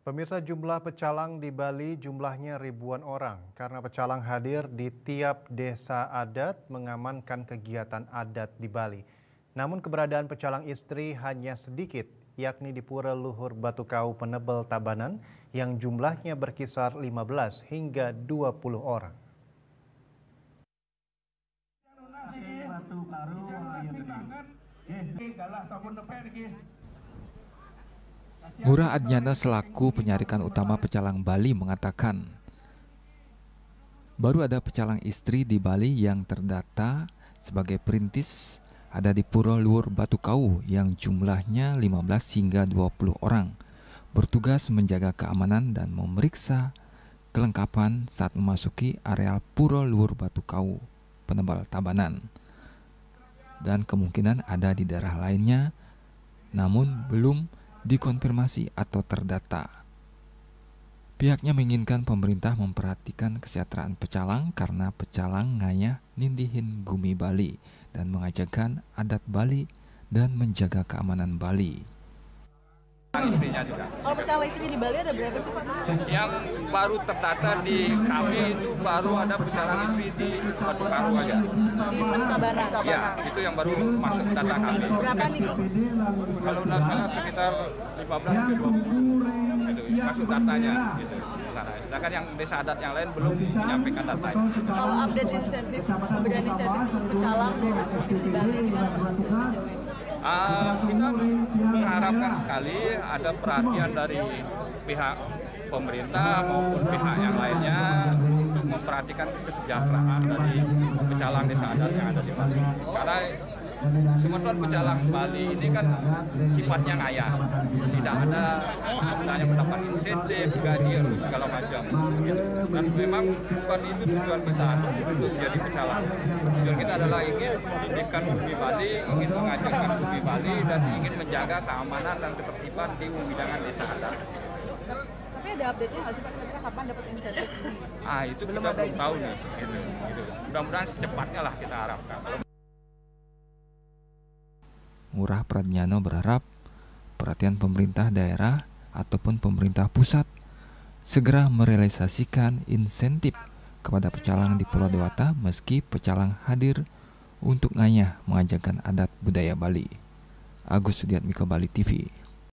Pemirsa, jumlah pecalang di Bali jumlahnya ribuan orang karena pecalang hadir di tiap desa adat mengamankan kegiatan adat di Bali. Namun keberadaan pecalang istri hanya sedikit, yakni di Pura Luhur Batu Kau Penebel Tabanan yang jumlahnya berkisar 15 hingga 20 orang. Ngurah Adnyana selaku penyarikan utama pecalang Bali mengatakan, baru ada pecalang istri di Bali yang terdata sebagai perintis ada di Pura Luhur Batu Kau yang jumlahnya 15 hingga 20 orang, bertugas menjaga keamanan dan memeriksa kelengkapan saat memasuki areal Pura Luhur Batu Kau Penebel Tabanan. Dan kemungkinan ada di daerah lainnya, namun belum dikonfirmasi atau terdata. Pihaknya menginginkan pemerintah memperhatikan kesejahteraan pecalang karena pecalang ngayah nindihin gumi Bali dan mengajarkan adat Bali dan menjaga keamanan Bali. Istrinya juga. Kalau pecalang istrinya di Bali ada berapa sih Pak? Yang baru terdata di kami itu baru ada pecalang istri di Batu Karu aja. Di Tabanan. Ya, itu yang baru masuk data kami. Berapa nih? Kalau nggak salah sekitar 15 ke 20 itu masuk datanya gitu. Sedangkan yang desa adat yang lain belum menyampaikan datanya. Kalau update insentif, pemberian insentif untuk pecalang dari Provinsi Bali gimana Pak? Kita mengharapkan sekali ada perhatian dari pihak pemerintah maupun pihak yang lainnya untuk memperhatikan kesejahteraan dari pecalang desa adat yang ada di Bali. Karena semeton pecalang Bali ini kan sifatnya ngayah, tidak ada istilahnya mendapat insentif, gaji, segala macam. Dan memang bukan itu tujuan kita untuk jadi pecalang. Tujuan kita adalah ingin mendidikan bumi Bali, ingin mengajarkan bumi Bali, dan ingin menjaga keamanan dan ketertiban di wewidangan desa adat. Tapi ada update-nya nggak sih Pak? Kira-kira kapan dapat insentif? Itu kita belum tahu nih. Gitu. Mudah-mudahan secepatnya lah kita harapkan. Ngurah Pradnyano berharap perhatian pemerintah daerah ataupun pemerintah pusat segera merealisasikan insentif kepada pecalang di Pulau Dewata meski pecalang hadir untuk ngayah mengajarkan adat budaya Bali. Agus Sudiatmiko, Bali TV.